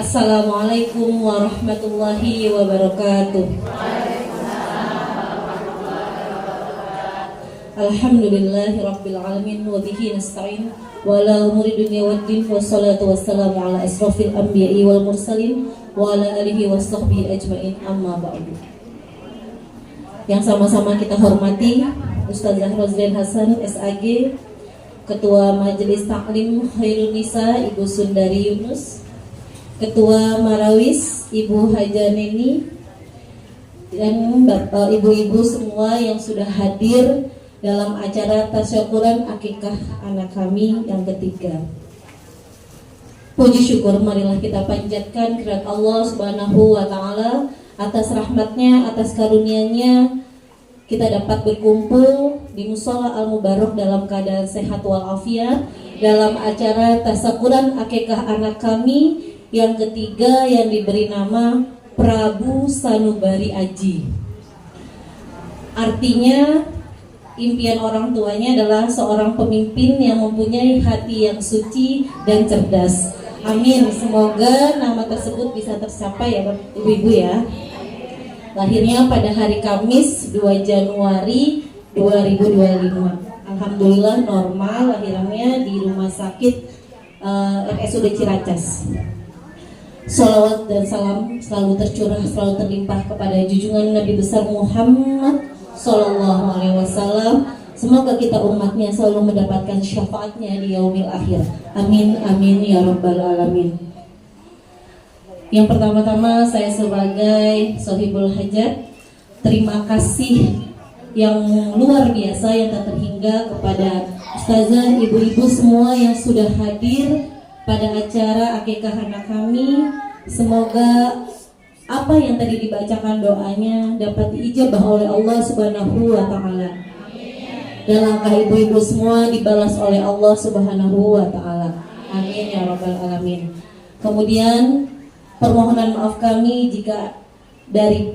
Assalamualaikum warahmatullahi wabarakatuh. Alhamdulillahirabbil alamin wa bihi nasta'in wa ala umuri dunya waddin wassalatu wassalamu ala asrofil anbiya'i wal mursalin wa ala alihi washabbihi ajmain, amma ba'du. Yang sama-sama kita hormati Ustazah Rozlin Hasan SAG, Ketua Majelis Taklim Khairun Nisa Ibu Sundari Yunus, Ketua Marawis Ibu Haja Neni, dan Bapak Ibu-ibu semua yang sudah hadir dalam acara tasyakuran akikah anak kami yang ketiga. Puji syukur marilah kita panjatkan kehadirat Allah Subhanahu wa taala atas rahmatnya, atas karunia-Nya kita dapat berkumpul di Mushola Al-Mubarak dalam keadaan sehat walafiat dalam acara tasyakuran akikah anak kami yang ketiga yang diberi nama Prabu Sanubari Aji. Artinya impian orang tuanya adalah seorang pemimpin yang mempunyai hati yang suci dan cerdas. Amin. Semoga nama tersebut bisa tercapai ya ibu-ibu ya. Lahirnya pada hari Kamis 2 Januari 2025. Alhamdulillah normal lahirannya di rumah sakit RSUD Ciracas. Salawat dan salam selalu tercurah, selalu terlimpah kepada junjungan Nabi besar Muhammad Sallallahu Alaihi Wasallam. Semoga kita umatnya selalu mendapatkan syafaatnya di yaumil akhir. Amin amin ya rabbal alamin. Yang pertama-tama saya sebagai Sohibul Hajat, terima kasih yang luar biasa yang tak terhingga kepada ustazah, ibu-ibu semua yang sudah hadir pada acara akikah anak kami. Semoga apa yang tadi dibacakan doanya dapat diijabah oleh Allah Subhanahu wa taala. Dan langkah ibu-ibu semua dibalas oleh Allah Subhanahu wa taala. Amin ya rabbal alamin. Kemudian permohonan maaf kami jika dari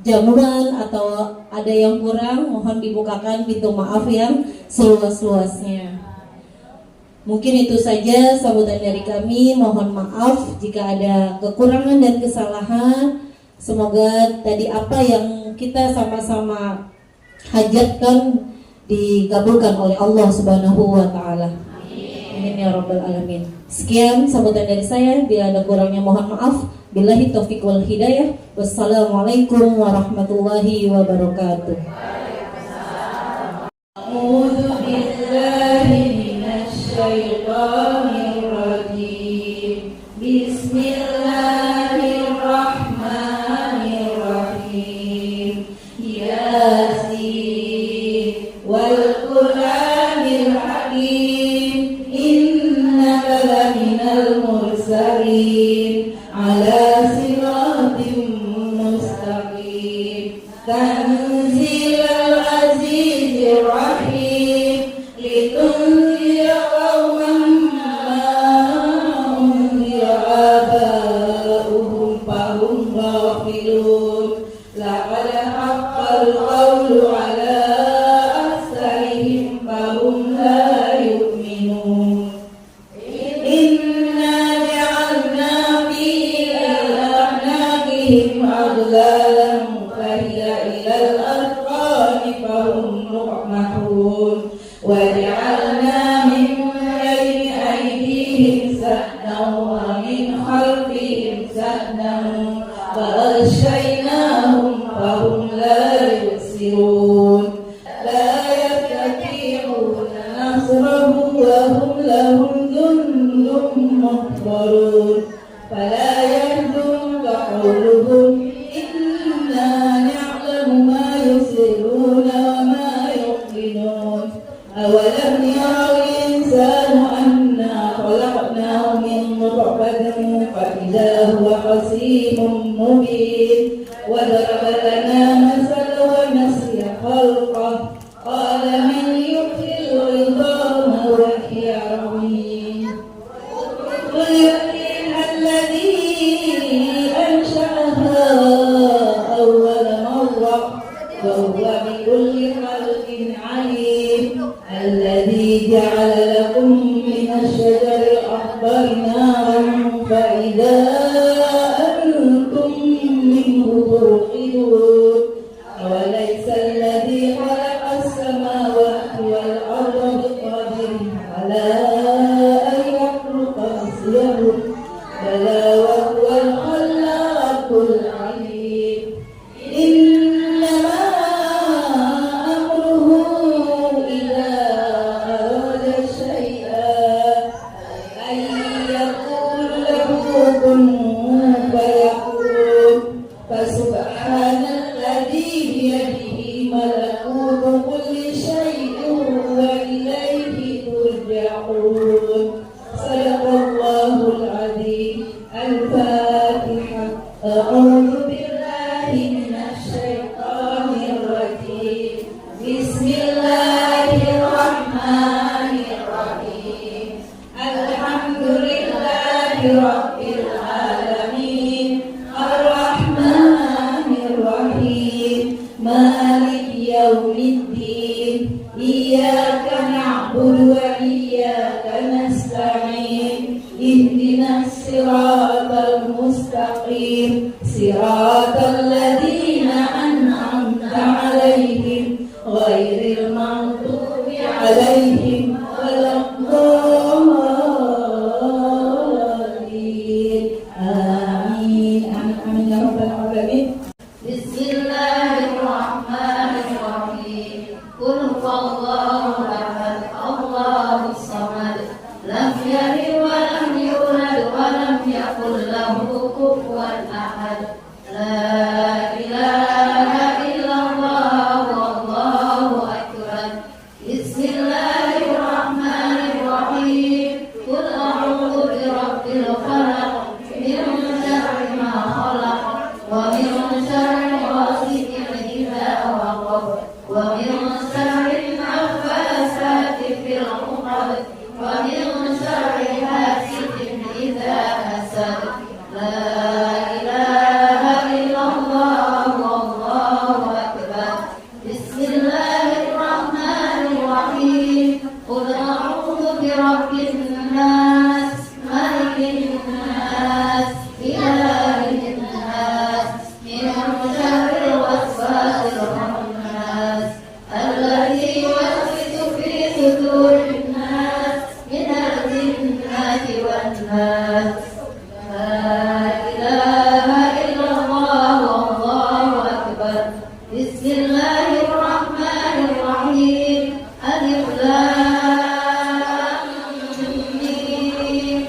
jamuan atau ada yang kurang, mohon dibukakan pintu maaf yang seluas-luasnya. Mungkin itu saja sambutan dari kami. Mohon maaf jika ada kekurangan dan kesalahan. Semoga tadi apa yang kita sama-sama hajatkan dikabulkan oleh Allah Subhanahu wa taala. Amin ya rabbal alamin. Sekian sambutan dari saya. Bila ada kurangnya mohon maaf. Billahi taufiq wal hidayah. Wassalamualaikum warahmatullahi wabarakatuh. A'udzu billahi Bismillahirrahmanirrahim. Bismillahirrahmanirrahim. Yasin wal Qur'anil Hakim. Innaka laminal mursalin ala siratim mustaqim. Tanzilal azizir rahim. Litunzira وَجَعَلْنَا مِنْ بَيْنِ أَيْدِيهِمْ سَدًّا وَمِنْ خَلْفِهِمْ سَدًّا فَأَغْشَيْنَاهُمْ فَهُمْ لَا يُبْصِرُونَ لَا يَسْتَطِيعُونَ نَصْرَهُمْ وَهُمْ لَهُمْ جُندٌ مُّحْضَرُونَ فَلَا يَحْزُنكَ قَوْلُهُمْ إِنَّا نَعْلَمُ مَا يُسِرُّونَ وَمَا يُعْلِنُونَ أَوَلَمْ يَرَ الْإِنسَانُ أَنَّا خَلَقْنَاهُ مِنْ نُطْفَةٍ فَإِذَا هُوَ خَصِيمٌ مُّبِينٌ وَضَرَبَ لَنَا مَثَلًا وَنَسِيَ خَلْقَهُ قَالَ مَنْ يُحْيِي الْعِظَامَ وَهِيَ رَمِيمٌ قُلْ يُحْيِيهَا الَّذِي أَنشَأَهَا أَوَّلَ مَرَّةٍ وَهُوَ بِكُلِّ خَلْقٍ عَلِيمٌ الَّذِي جَعَلَ لَكُم مِّنَ الشَّجَرِ الْأَخْضَرِ نَارًا فإذا أنتم منه توقدون أوليس الذي خلق السماوات والأرض بقادر على أن يخلق مثلهم بلى وهو الخلاق العليم إنما أمره إذا أراد شيئا أن يقول له كن فيكون فسبحان الذي بيده ملكوت كل شيء وإليه ترجعون صدق الله العظيم الفاتحة أعوذ بالله من الشيطان الرجيم بسم الله الرحمن الرحيم الحمد لله رب العالمين الرحمن الرحيم مالك يوم الدين إياك نعبد وإياك نستعين اهدنا الصراط المستقيم صراط الذين أنعمت عليهم غير المغضوب عليهم ولا الضالين آمين آمين يا رب العالمين. بسم الله الرحمن الرحيم قل هو الله أحد الله الصمد لم يلد ولم يولد ولم يكن له كفوا أحد لا إله إلا الله والله أكبر. بسم الله الرحمن الرحيم قل أعوذ برب الفلق من شر ما خلق ومن شر غاسق إذا وقب ومن شر النفاثات في العقد ومن شر حاسد إذا حسد لا إله إلا الله والله أكبر. بسم الله الرحمن الرحيم قل أعوذ برب الناس ملك الناس إله الناس من شر الوسواس الخناس الذي يوسوس في صدور الناس من الجنة والناس لا إله إلا الله والله أكبر. بسم الله الرحمن الرحيم ألف لام ميم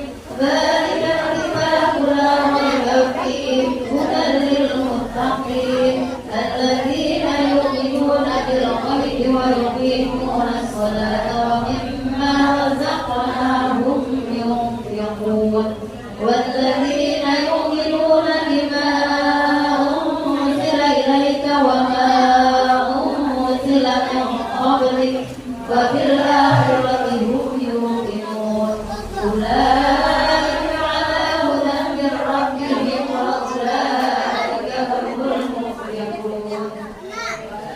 ذلك الكتاب لا ريب فيه هدى للمتقين الذين يؤمنون بالغيب ويقيمون الصلاة ومما رزقناهم ينفقون والذين يؤمنون بما أنزل إليك وما أنزل من قبلك وبالآخرة هم يوقنون أولئك على هدى من ربهم وأولئك هم المفلحون.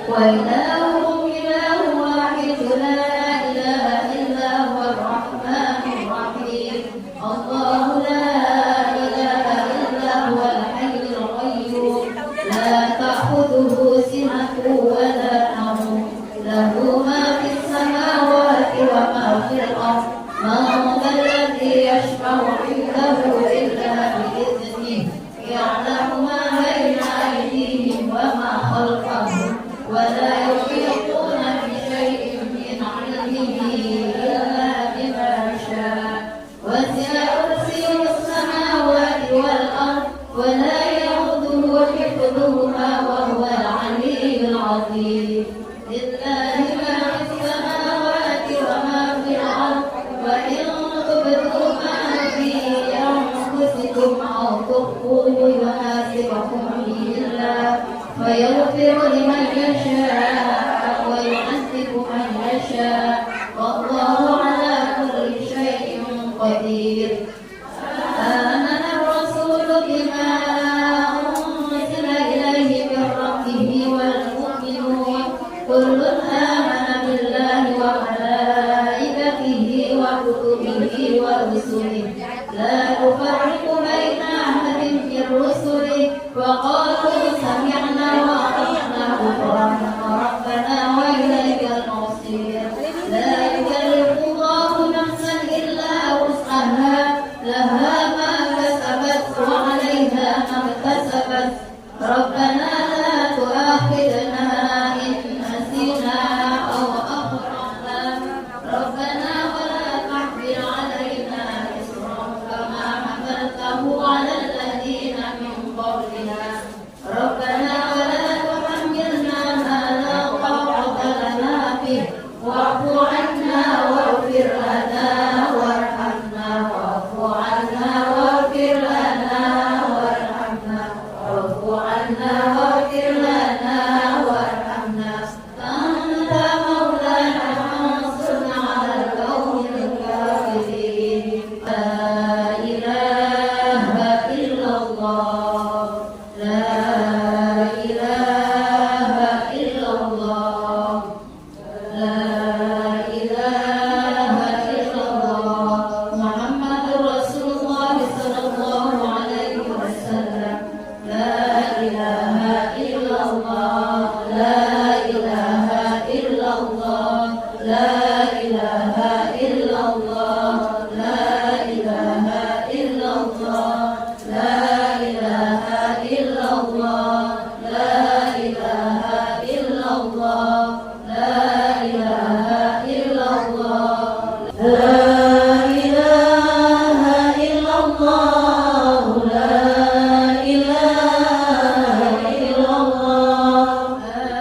وإلهكم إله واحد لا إله إلا هو الرحمن الرحيم الله لا إله إلا هو الحي القيوم لا تأخذه سنة ولا نوم له ما في السماوات وما في الأرض من ذا الذي يشفع عنده إلا بإذنه يعلم ما بين أيديهم وما خلفهم ولا يحيطون بشيء من علمه إلا بما شاء وسع كرسيه السماوات والأرض ولا يؤوده حفظهما وهو العلي العظيم. لله ما في السماوات وما في الأرض وإن تبدوا ما في أنفسكم أو تخفوه يحاسبكم به الله فيغفر لمن يشاء ويعذب من يشاء والله على كل شيء قدير. آمن الرسول بما أنزل إليه من ربه والمؤمنون كل آمن بالله وملائكته وكتبه ورسله لا نفرق فقالوا سمعنا وأطعنا غفرانك ربنا وإليك المصير لا يكلف الله نفسا إلا وسعها لها ما كسبت وعليها ما اكتسبت ربنا لا تؤاخذنا إن نسينا أو أخطأنا ربنا ولا تحمل علينا إصرا كما حملته على الذين من قبلنا ربنا ولا تحملنا ما لا طاقة لنا به واعف عنا واغفر لنا وارحمنا واعف عنا واغفر لنا وارحمنا واعف عنا واغفر لنا وارحمنا أنت مولانا فانصرنا على القوم الكافرين لا إله إلا الله لا إله إلا الله لا إله إلا الله محمد رسول الله صلى الله عليه وسلم لا إله إلا الله لا إله إلا الله لا إله إلا الله لا إله إلا الله لا إله إلا الله لا إله إلا الله لا إله إلا الله لا إله إلا الله لا إله إلا الله لا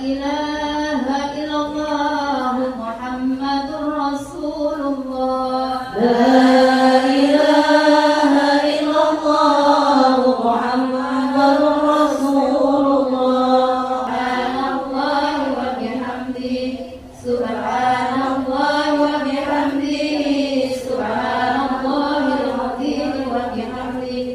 إله إلا الله محمد رسول الله لا إله إلا الله محمد رسول الله سبحان الله وبحمده سبحان الله العظيم وبحمده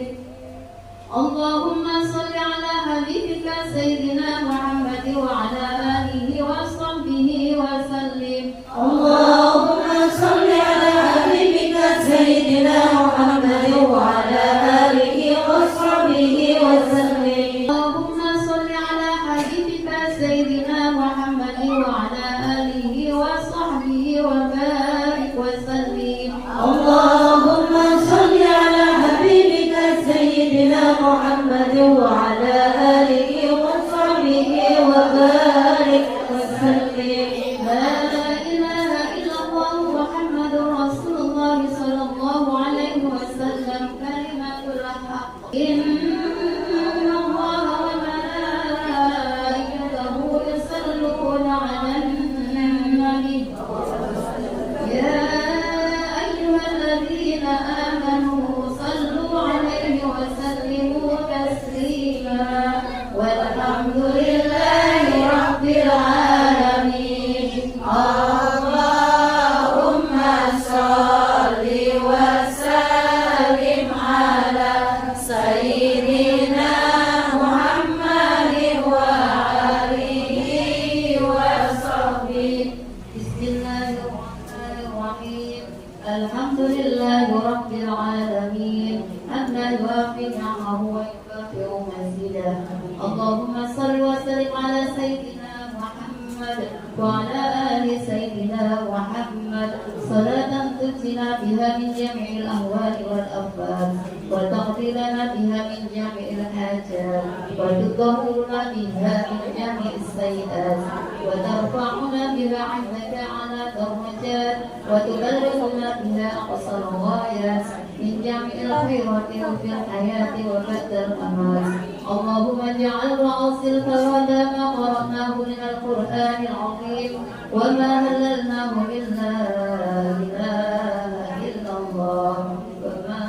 اللهم صل على حبيبك سيدنا محمد وعلى آله وصحبه وسلم اللهم صل على حبيبك سيدنا محمد وعلى آله وصحبه وسلم اللهم صل على حبيبك سيدنا محمد وعلى آله وصحبه وبارك وسلم اللهم صل على حبيبك سيدنا محمد وعلى آله وصحبه وبارك وسلم لا إله إلا الله محمد رسول الله صلى الله عليه وسلم كلمة الحق إن الله وملائكته يصلون على النبي يا أيها الذين آمنوا صلوا عليه وسلموا تسليما والحمد لله رب العالمين اللهم صل وسلم على سيدنا محمد وآله وصحبه بسم الله الرحمن الرحيم الحمد لله رب العالمين حمدا يوافي نعمه ويكافئ مزيدا اللهم صل وسلم على سيدنا محمد وعلى آل سيدنا محمد صلاة تجزينا بها من جميع الأهوال والأفات وتغفر لنا بها من جميع الحاجات وتطهرنا بها من جميع السيئات وترفعنا بها عندك على درجات وتبلغنا بها أقصى الغايات من جميع الخيرات في الحياة وبعد الممات اللهم اجعل رأس الفوادى ما قرأناه من القرآن العظيم وما هللناه إلا إله إلا الله وما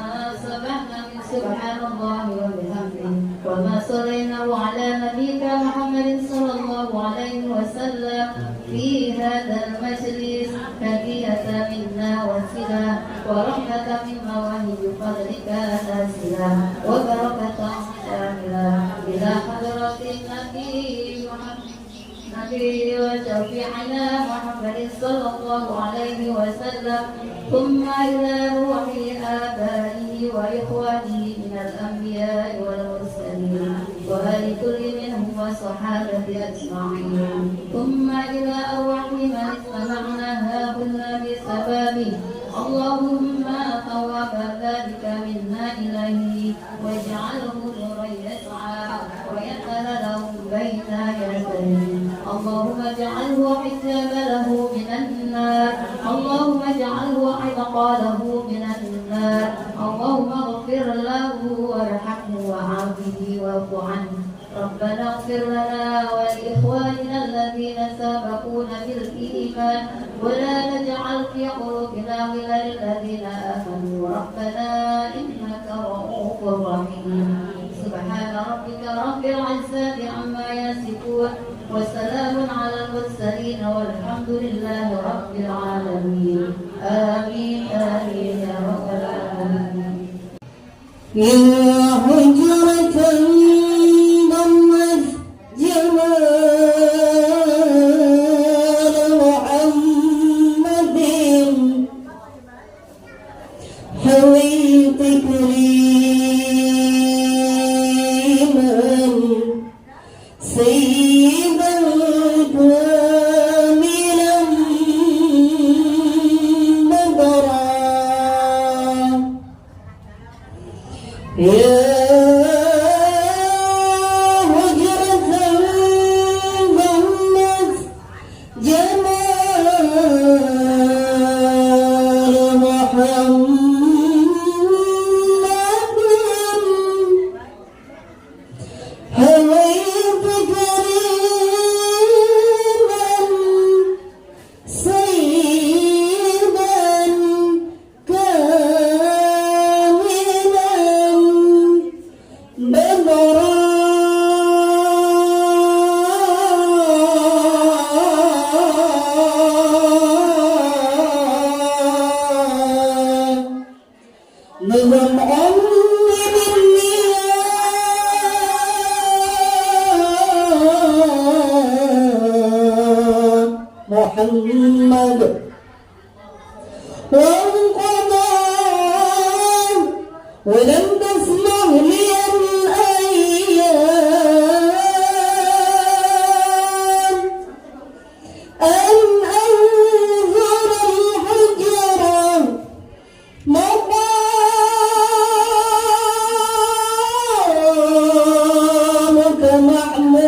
سبحنا من سبحان الله وبحمده وما صليناه على نبيك محمد صلى الله عليه وسلم في هذا المجلس هدية منا وسلا ورحمة من مواهب فضلك نازلة وبركة شاملة إلى حضرة النبي محمد نبي وشفيعنا محمد صلى الله عليه وسلم ثم إلى روح آبائه وإخوانه من الأنبياء والمرسلين وآل كل منهم والصحابة أجمعين. ثم إلى أرواح من استمعناها كنا بسببه اللهم ثواب ذلك منا إليه واجعله نورا يسعى ويتلله بين يديه. اللهم اجعله حجاب له من النار. اللهم اجعله عتقا له من النار. اللهم اغفر له وارحمه وعافه واعف عنه. ربنا اغفر لنا ولإخواننا الذين سبقونا بالإيمان ولا تجعل في قلوبنا غلا للذين آمنوا ربنا إنك رؤوف رحيم. سبحان ربك رب العزة عما يصفون وسلام على المرسلين والحمد لله رب العالمين. آمين آمين يا رب العالمين. يا حجرة ضمت جمال محمد حويت كريما سيدا كاملا بدرا يا هجرة ضمت جمال محمد هويت كريما سيدا كاملا بدرا نظم عمري بالنيام محمد وانقضى ولم تسمع لي الأيام أن أنظر الحجرة مقامك محمود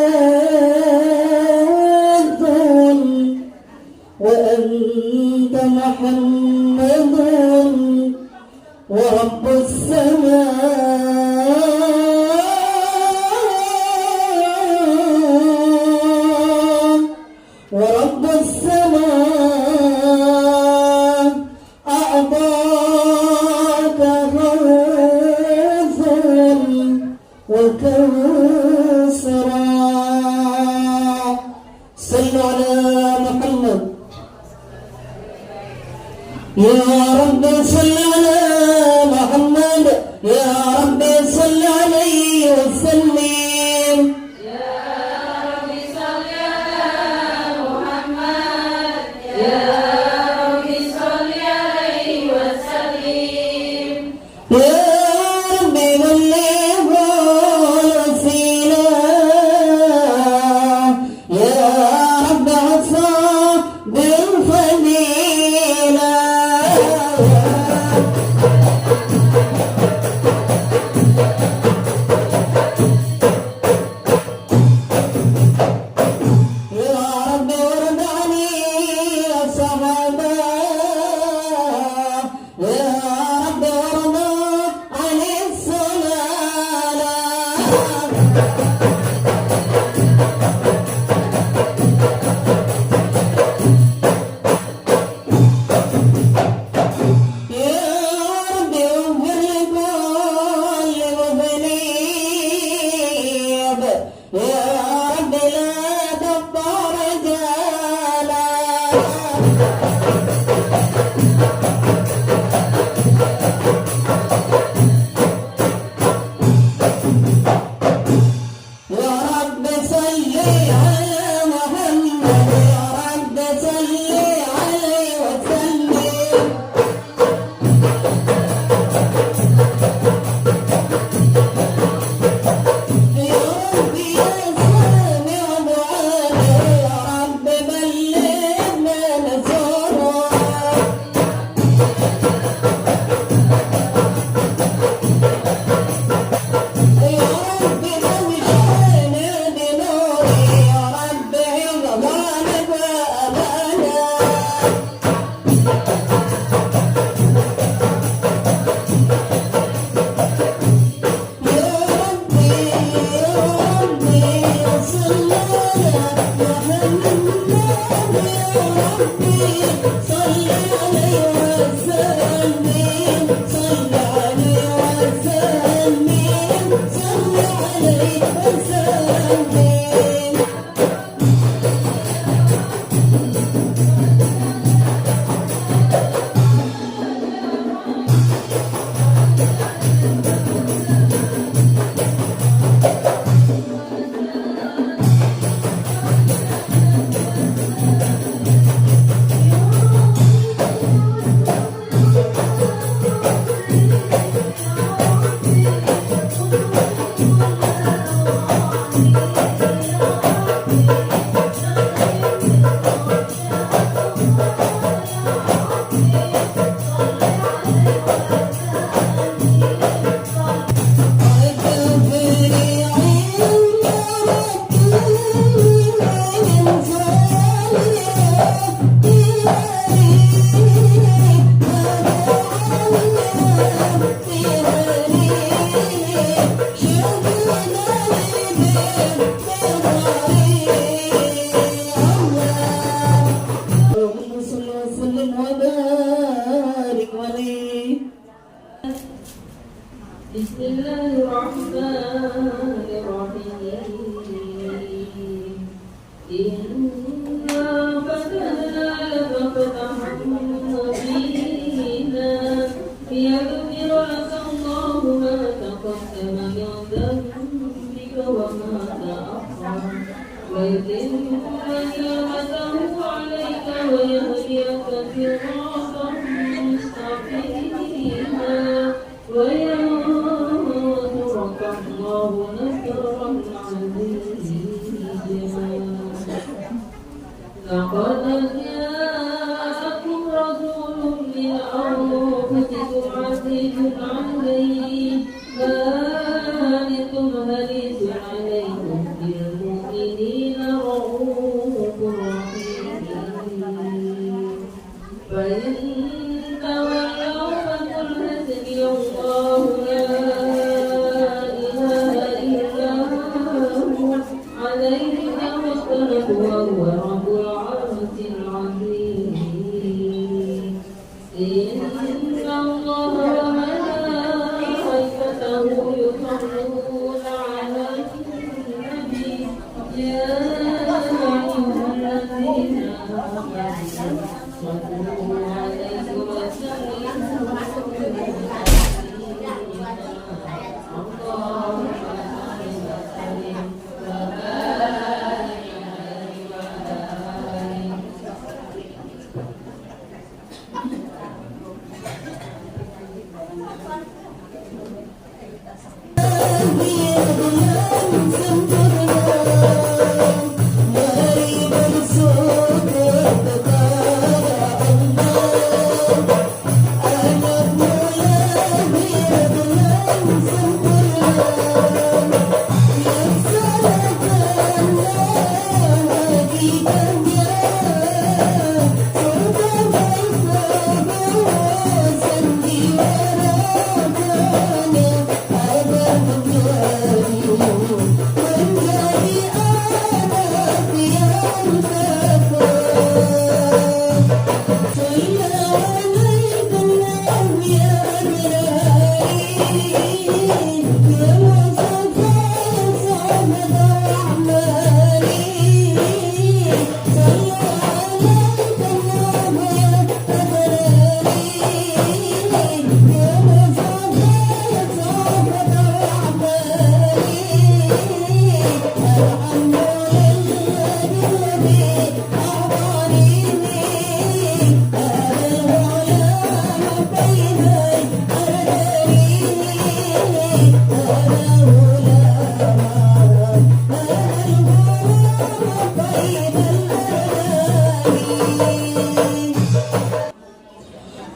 وأنت محمد ورب السماء ورب السماء أعطاك غوثا وكوثرا. صلوا على محمد. يا رب صل على محمد. يا رب صل عليه وسلم. يا رب بلغ الوسيلة. يا رب عصى بالفضيلة.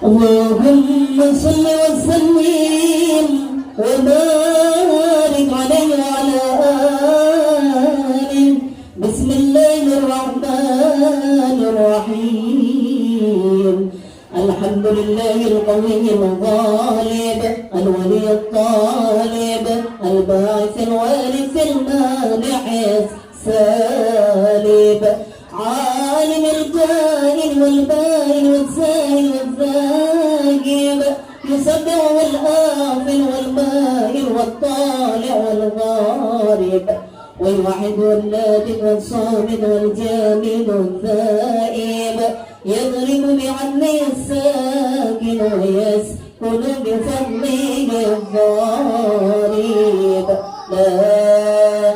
اللهم صل وسلم وبارك عليه وعلى آله. بسم الله الرحمن الرحيم. الحمد لله القوي الغالب الولي الطالب الباعث الوارث المانع السالب، عالم الكائن والبائن والسائل والذاهب، يسبح الآخر والماهر والطالع والغارب والواحد والنادم والصامد والجامد والثائب يضرب بعدله الساكن ويسكن بفضله الضارب لا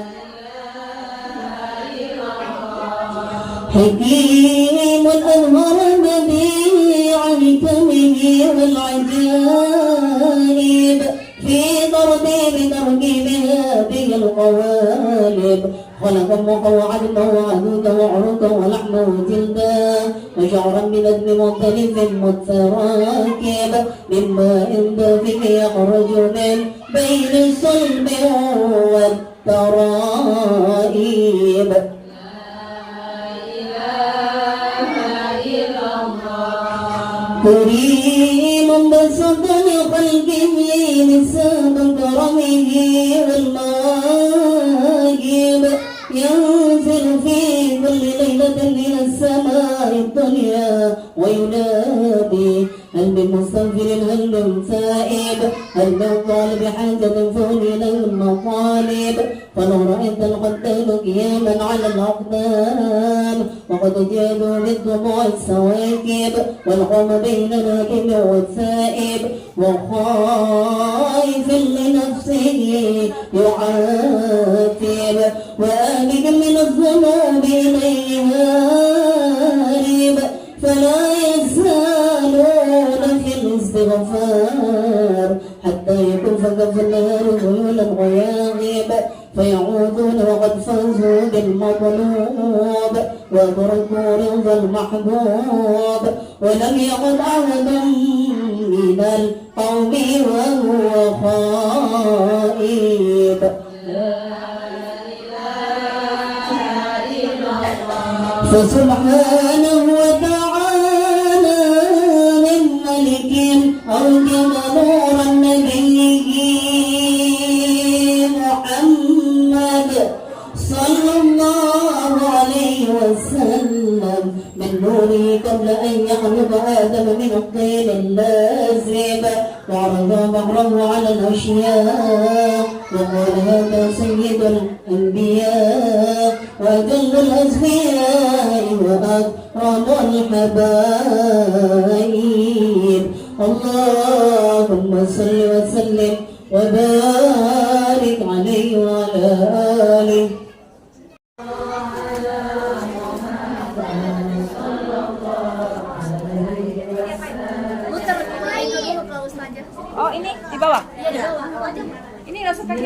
حكيم أظهر بديع الكمه والعجائب في بتركيب هذه القوالب خلق وعدما وعدودا وعروقا ولحما وجلدا وشعرا من أدم مختلف متراكب من ماء دافئ يخرج من بين الصلب والترائب كريم بسط لخلقه نساب كرمه والماجب ينزل في كل ليلة إلى السماء الدنيا وينادي هل من مستغفر هل من تائب هل من طالب حاجة فهل المطالب فلو رأيت القتال قياما على الأقدام وقد جادوا بالدموع السواكب والقوم بين الهاكم والسائب وخائف لنفسه يعاتب وآبق من الذنوب إليه هارب فلا يزالون في الاستغفار حتى يكون فقف النهار ذيولا وياغب فيعودون وقد فازوا بالمطلوب وتركوا رضا المحبوب ولم يقل أحد من القوم وهو خائب فسبحانه وتعالى من ملك أوجب نور النبي محمد صلى الله عليه وسلم من نوره قبل أن يخلق آدم من الطين اللازب وعرض بحره على الأشياء وقال هذا سيد الأنبياء وأجل الأزكياء وأكرم الحبايب اللهم صل وسلم وبارك عليه وعلى آله Oh ini di bawah? Iya di bawah. Ini langsung pakai.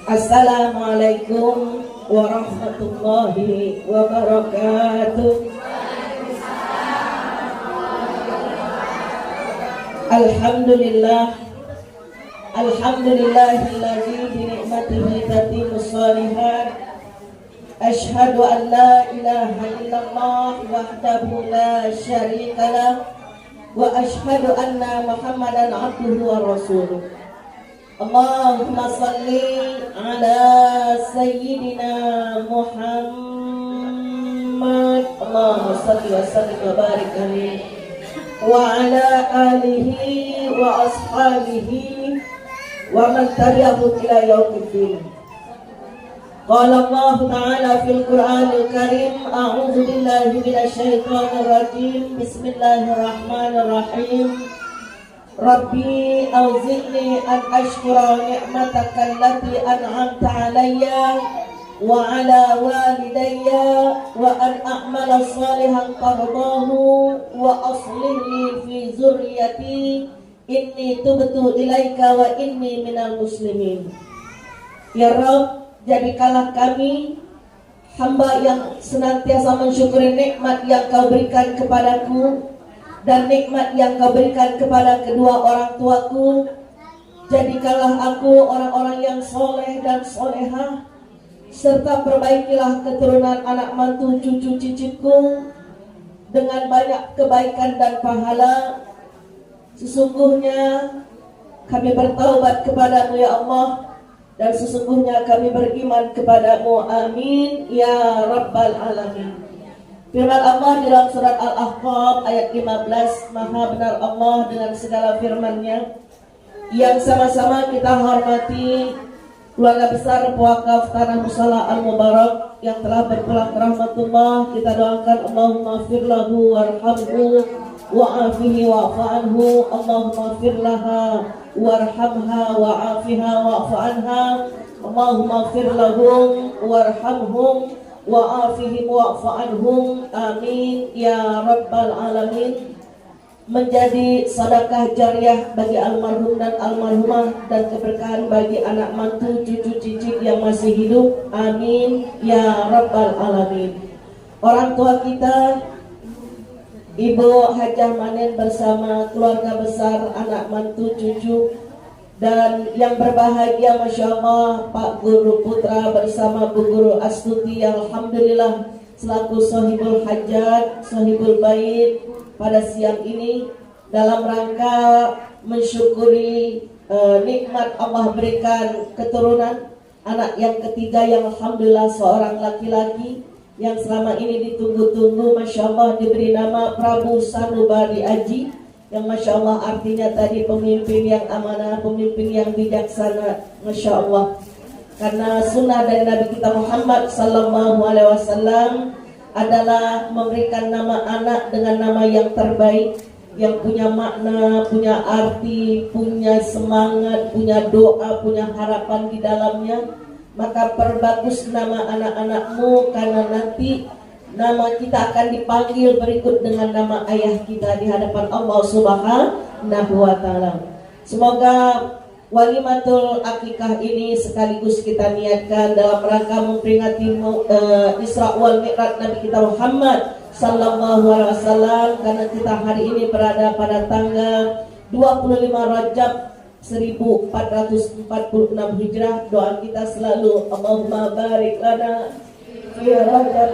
Assalamualaikum warahmatullahi wabarakatuh. Alhamdulillah, alhamdulillahilladzi bi ni'matihi tatimmus shalihat. Asyhadu an la ilaha illallah wahdahu la syarika lah wa asyhadu anna Muhammadan abduhu wa rasuluh. Allahumma salli ala sayyidina Muhammad. Allahumma salli wa sallim wa barik alaihi wa ala alihi wa ashabihi wa man tabi'ahu ila yaumiddin. Qala Allah Ta'ala fil Qur'anil Karim, a'udzu billahi minasy syaithanir rajim. Bismillahirrahmanirrahim. Rabbi auzi'ni an ashkura ni'mataka allati an'amta alayya wa ala walidayya wa an a'mala salihan tardahu wa aslih li fi zurriyati inni tubtu ilaika wa inni minal muslimin. Ya Rabb, jadikanlah kami hamba yang senantiasa mensyukuri nikmat yang Kau berikan kepadaku dan nikmat yang Kau berikan kepada kedua orang tuaku. Jadikanlah aku orang-orang yang soleh dan solehah, serta perbaikilah keturunan anak mantu cucu cicitku dengan banyak kebaikan dan pahala. Sesungguhnya kami bertaubat kepadamu ya Allah, dan sesungguhnya kami beriman kepadamu. Amin ya Rabbal Alamin. Firman Allah di dalam surat Al-Ahqaf ayat 15, Maha benar Allah dengan segala firman-Nya. Yang sama-sama kita hormati keluarga besar Pewakaf Tanah Musala Al-Mubarak yang telah berpulang ke rahmatullah. Kita doakan Allahumma fir lahu warhamhu wa'afihi wa'fu anhu. Allahumma fir laha warhamha wa'afiha wa'fu anha. Allahumma fir lahum warhamhum wa'afihim wa'fu anhum. Amin ya Rabbal Alamin. Menjadi sedekah jariah bagi almarhum dan almarhumah, dan keberkahan bagi anak mantu cucu cicit yang masih hidup. Amin ya Rabbal Alamin. Orang tua kita Ibu Hajah Manen bersama keluarga besar anak mantu cucu, dan yang berbahagia Masya Allah Pak Guru Putra bersama Bu Guru Astuti yang alhamdulillah selaku sohibul hajat, sohibul bait pada siang ini dalam rangka mensyukuri nikmat Allah berikan keturunan anak yang ketiga yang alhamdulillah seorang laki-laki yang selama ini ditunggu-tunggu. Masya Allah diberi nama Prabu Sanubari Aji, yang Masya Allah artinya tadi pemimpin yang amanah, pemimpin yang bijaksana. Masya Allah, karena sunnah dari Nabi kita Muhammad Sallallahu Alaihi Wasallam adalah memberikan nama anak dengan nama yang terbaik, yang punya makna, punya arti, punya semangat, punya doa, punya harapan di dalamnya. Maka perbagus nama anak-anakmu, karena nanti nama kita akan dipanggil berikut dengan nama ayah kita di hadapan Allah Subhanahu wa Ta'ala. Semoga walimatul akikah ini sekaligus kita niatkan dalam rangka memperingati Isra wal Mi'raj Nabi kita Muhammad Sallallahu Alaihi Wasallam, karena kita hari ini berada pada tanggal 25 Rajab 1446 Hijrah. Doa kita selalu Allahumma barik lana fi Rajab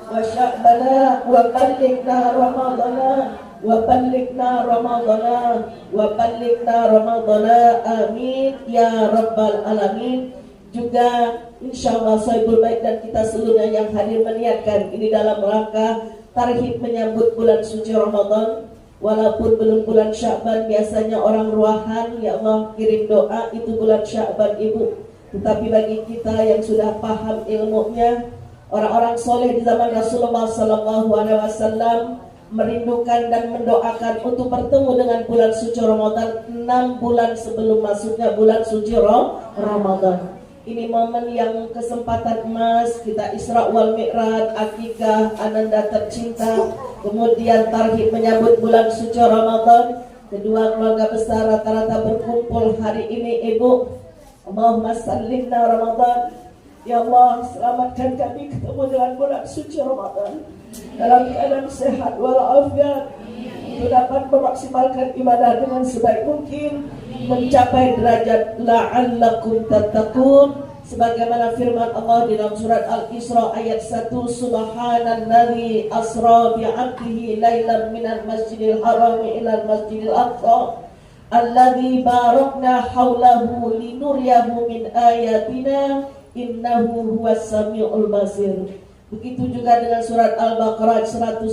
wa Sya'bana wa ballighna Ramadana wa ballighna Ramadana wa ballighna Ramadana. Amin ya Rabbal Alamin. Juga insyaallah sahibul bait dan kita seluruhnya yang hadir meniatkan ini dalam rangka tarhib menyambut bulan suci Ramadan. Walaupun belum bulan Sya'ban, biasanya orang ruahan ya Allah kirim doa itu bulan Sya'ban Ibu. Tetapi bagi kita yang sudah paham ilmunya, orang-orang soleh di zaman Rasulullah Sallallahu Alaihi Wasallam merindukan dan mendoakan untuk bertemu dengan bulan suci Ramadan 6 bulan sebelum masuknya bulan suci Ramadan. Ini momen yang kesempatan emas kita Isra wal Mi'raj, akikah, ananda tercinta, kemudian tarhib menyambut bulan suci Ramadan. Kedua keluarga besar rata-rata berkumpul hari ini Ibu. Allahumma sallimna Ramadan. Ya Allah, selamatkan kami ketemu dengan bulan suci Ramadan dalam keadaan sehat walafiat, untuk dapat memaksimalkan ibadah dengan sebaik mungkin, mencapai derajat la'allakum tattaqun, sebagaimana firman Allah di dalam surat Al-Isra ayat 1, Subhanalladzi asra bi'abdihi lailan minal masjidil haram ilal masjidil aqsa alladzi barakna haulahu linuriyahu min ayatina innahu huwas samiul basir. Begitu juga dengan surat Al-Baqarah 183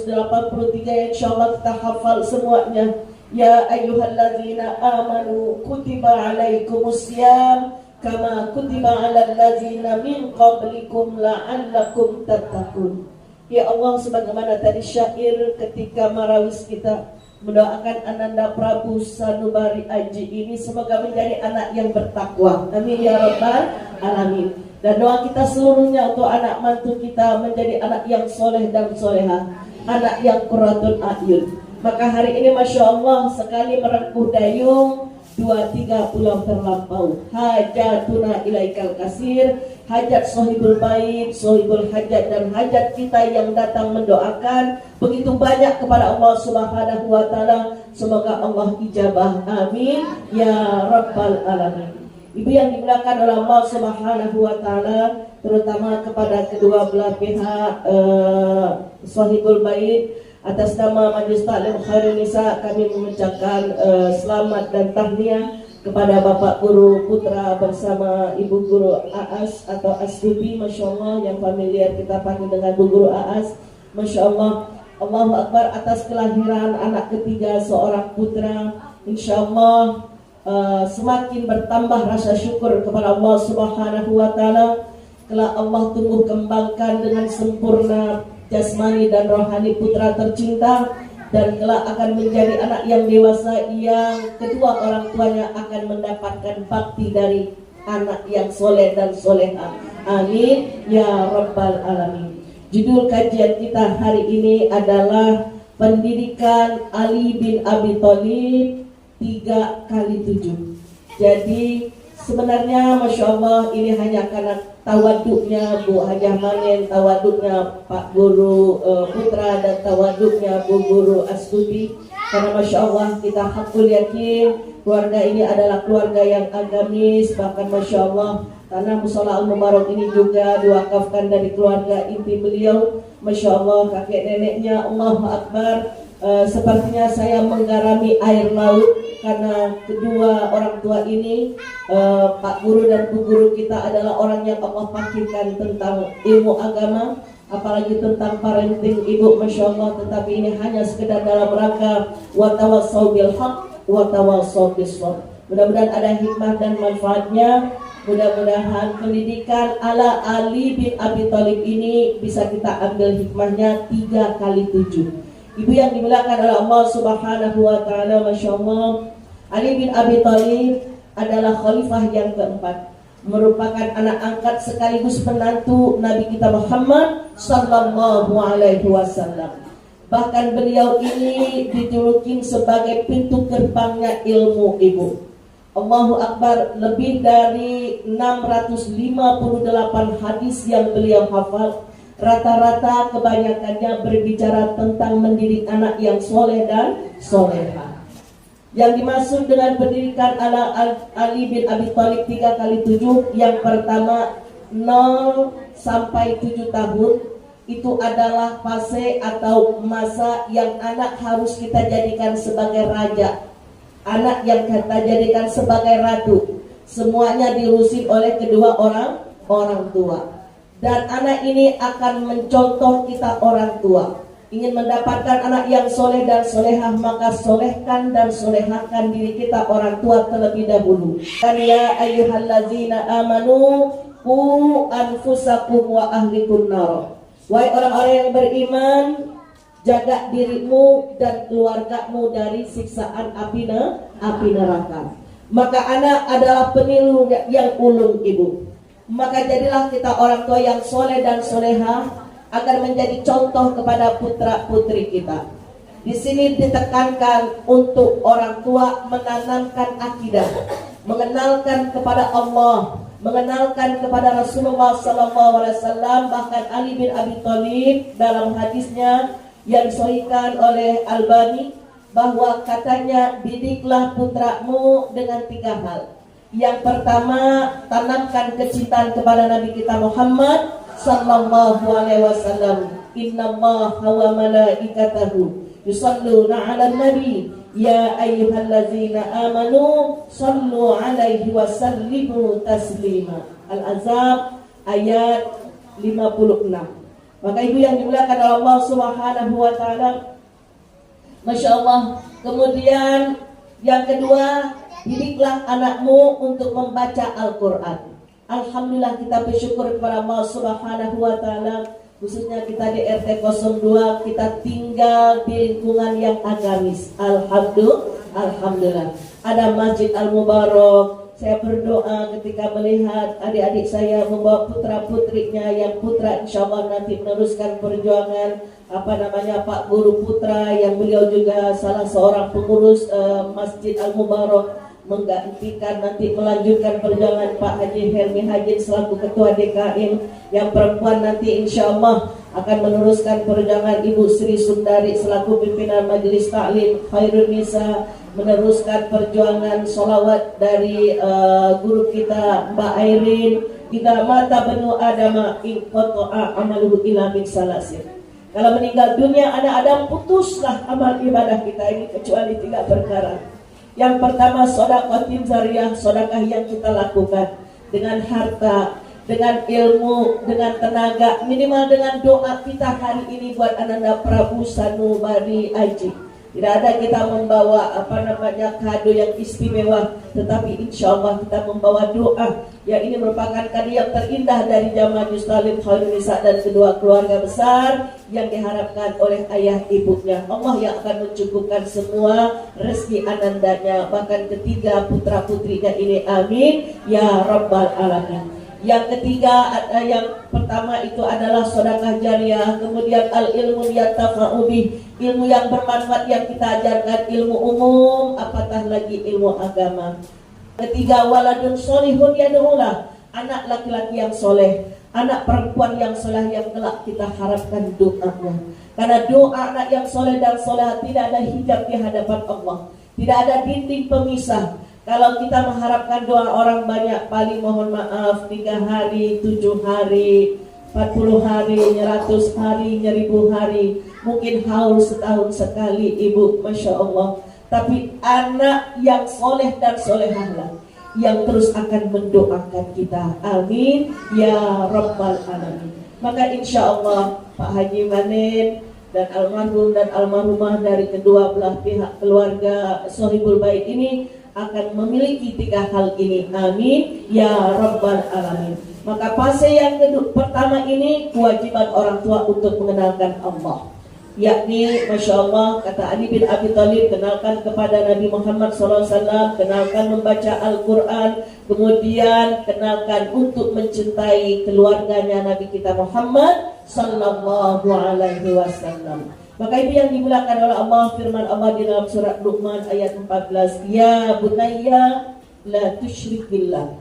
yang insyaallah kita hafal semuanya. Ya ayyuhalladzina amanu kutiba alaikumusiyam kama kutiba alal ladzina min qablikum la'allakum tattaqun. Ya Allah, sebagaimana tadi syair ketika marawis kita, mendoakan Ananda Prabu Sanubari Aji ini semoga menjadi anak yang bertakwa. Amin ya rabbal alamin. Dan doa kita seluruhnya untuk anak mantu kita menjadi anak yang soleh dan solehah, anak yang qurratun a'yun. Maka hari ini Masya Allah sekali merengkuh dayung, 2-3 pulau terlampau. Hajatuna ilaikal kasir, hajat sohibul bait, sohibul hajat, dan hajat kita yang datang mendoakan begitu banyak kepada Allah Subhanahu wa Ta'ala. Semoga Allah ijabah, amin ya rabbal alamin. Ibu yang dimuliakan oleh Allah Subhanahu wa Ta'ala, terutama kepada kedua belah pihak sohibul bait, atas nama Majelis Taklim Khairun Nisa kami mengucapkan selamat dan tahniah kepada Bapak Guru Putra bersama Ibu Guru Aas atau Astuti, Masya Allah, yang familiar kita panggil dengan Bu Guru Aas. Masya Allah, Allahu Akbar, atas kelahiran anak ketiga seorang putra. Insya Allah semakin bertambah rasa syukur kepada Allah Subhanahu wa Ta'ala. Kelak Allah tumbuh kembangkan dengan sempurna jasmani dan rohani putra tercinta, dan kelak akan menjadi anak yang dewasa yang kedua orang tuanya akan mendapatkan bakti dari anak yang soleh dan solehah. Amin ya rabbal alamin. Judul kajian kita hari ini adalah Pendidikan Ali bin Abi Thalib 3x7. Jadi sebenarnya Masya Allah ini hanya karena tawaduknya Bu Hajah Manen, tawaduknya Pak Guru Putra, dan tawaduknya Bu Guru Astuti. Karena Masya Allah kita hakul yakin keluarga ini adalah keluarga yang agamis. Bahkan Masya Allah tanah musola al-mubarak ini juga diwakafkan dari keluarga inti beliau. Masya Allah kakek neneknya, Allahu Akbar. Sepertinya saya menggarami air laut karena kedua orang tua ini, Pak Guru dan Bu Guru kita adalah orang yang Allah pakirkan tentang ilmu agama, apalagi tentang parenting ibu, Masya Allah. Tetapi ini hanya sekedar dalam rangka watawassaw bil haq watawassaw bis sabr. Mudah-mudahan ada hikmah dan manfaatnya. Mudah-mudahan pendidikan ala Ali bin Abi Thalib ini bisa kita ambil hikmahnya 3x7. Ibu yang dimuliakan oleh Allah Subhanahu wa Ta'ala, Masya Allah, Ali bin Abi Thalib adalah khalifah yang keempat, merupakan anak angkat sekaligus menantu Nabi kita Muhammad Sallallahu Alaihi Wasallam. Bahkan beliau ini dijulukin sebagai pintu gerbangnya ilmu ibu. Allahu Akbar, lebih dari 658 hadis yang beliau hafal. Rata-rata kebanyakannya berbicara tentang mendidik anak yang soleh dan solehah. Yang dimaksud dengan pendidikan ala Ali bin Abi Thalib 3x7, yang pertama 0 sampai 7 tahun, itu adalah fase atau masa yang anak harus kita jadikan sebagai raja, anak yang kita jadikan sebagai ratu. Semuanya diurusi oleh kedua orang tua. Dan anak ini akan mencontoh kita orang tua. Ingin mendapatkan anak yang soleh dan solehah, maka solehkan dan solehahkan diri kita orang tua terlebih dahulu. Dan ya ayyuhallazina amanu qu anfusakum wa ahlikum nar. Wahai orang-orang yang beriman, jaga dirimu dan keluargamu dari siksaan api neraka. Maka anak adalah peniru yang ulung ibu. Maka jadilah kita orang tua yang soleh dan solehah agar menjadi contoh kepada putra putri kita. Di sini ditekankan untuk orang tua menanamkan akidah, mengenalkan kepada Allah, mengenalkan kepada Rasulullah SAW. Bahkan Ali bin Abi Thalib dalam hadisnya yang disahihkan oleh Albani, bahwa katanya didiklah putramu dengan 3 hal. Yang pertama, tanamkan kecintaan kepada Nabi kita Muhammad sallallahu alaihi wasallam. Innallaha wa malaikatahu yusalluna 'alan nabi ya ayyuhallazina amanu sallu 'alaihi wa sallimu taslima. Al-Ahzab ayat 56. Maka ibu yang dimuliakan oleh Allah Subhanahu wa Ta'ala, Masya Allah. Kemudian yang kedua, didiklah anakmu untuk membaca Al-Quran. Alhamdulillah kita bersyukur kepada Allah Subhanahu wa Ta'ala. khususnya kita di RT 02, kita tinggal di lingkungan yang agamis. Alhamdulillah. Ada Masjid Al-Mubarak. Saya berdoa ketika melihat adik-adik saya membawa putra-putrinya yang putra insya Allah nanti meneruskan perjuangan Pak Guru Putra yang beliau juga salah seorang pengurus Masjid Al-Mubarak, menggantikan nanti melanjutkan perjalanan Pak Haji Helmi Haji selaku Ketua DKM, yang perempuan nanti insya Allah akan meneruskan perjalanan Ibu Sri Sundari selaku pimpinan Majelis Ta'lim Khairun Nisa, meneruskan perjuangan solawat dari guru kita Mbak Airin. Kita mata benu adama in qata'a amaluhu illa min salasin. Kalau meninggal dunia anak Adam, putuslah amal ibadah kita ini kecuali 3 perkara. Yang pertama, sedekah jariyah, sedekah yang kita lakukan dengan harta, dengan ilmu, dengan tenaga, minimal dengan doa kita hari ini buat Ananda Prabu Sanubari Aji. Tidak ada kita membawa kado yang istimewa, tetapi insya Allah kita membawa doa yang ini merupakan kado yang terindah dari jamaah Muslim Khairun Nisa dan kedua keluarga besar yang diharapkan oleh ayah ibunya. Allah yang akan mencukupkan semua rezeki anandanya, bahkan ketiga putra putrinya ini, amin ya rabbal alamin. Yang ketiga, yang pertama itu adalah sedekah jariyah, kemudian al-ilmu yantafa'u bih, ilmu yang bermanfaat yang kita ajarkan, ilmu umum, apatah lagi ilmu agama. Ketiga, waladun solihun yad'ulah, anak laki-laki yang soleh, anak perempuan yang soleh yang kelak kita harapkan doanya. Karena doa anak yang soleh dan soleh tidak ada hijab di hadapan Allah, tidak ada dinding pemisah. Kalau kita mengharapkan doa orang banyak, paling mohon maaf 3 hari, 7 hari, 40 hari, 100 hari, 1000 hari, mungkin haul setahun sekali ibu, Masya Allah. Tapi anak yang soleh dan solehahlah yang terus akan mendoakan kita, amin ya rabbal alamin. Maka insya Allah Pak Haji Manin dan almarhum dan almarhumah dari kedua belah pihak keluarga Sohibul Bait ini akan memiliki 3 hal ini, amin ya rabbal alamin. Maka fase yang pertama ini kewajiban orang tua untuk mengenalkan Allah, yakni Masya Allah kata Ali bin Abi Thalib, kenalkan kepada Nabi Muhammad SAW, kenalkan membaca Al-Quran, kemudian kenalkan untuk mencintai keluarganya Nabi kita Muhammad Sallallahu Alaihi Wasallam. Maka itu yang dimulakan oleh Allah, firman Allah di dalam surat Luqman ayat 14, ya bunayya la tusyrik billah,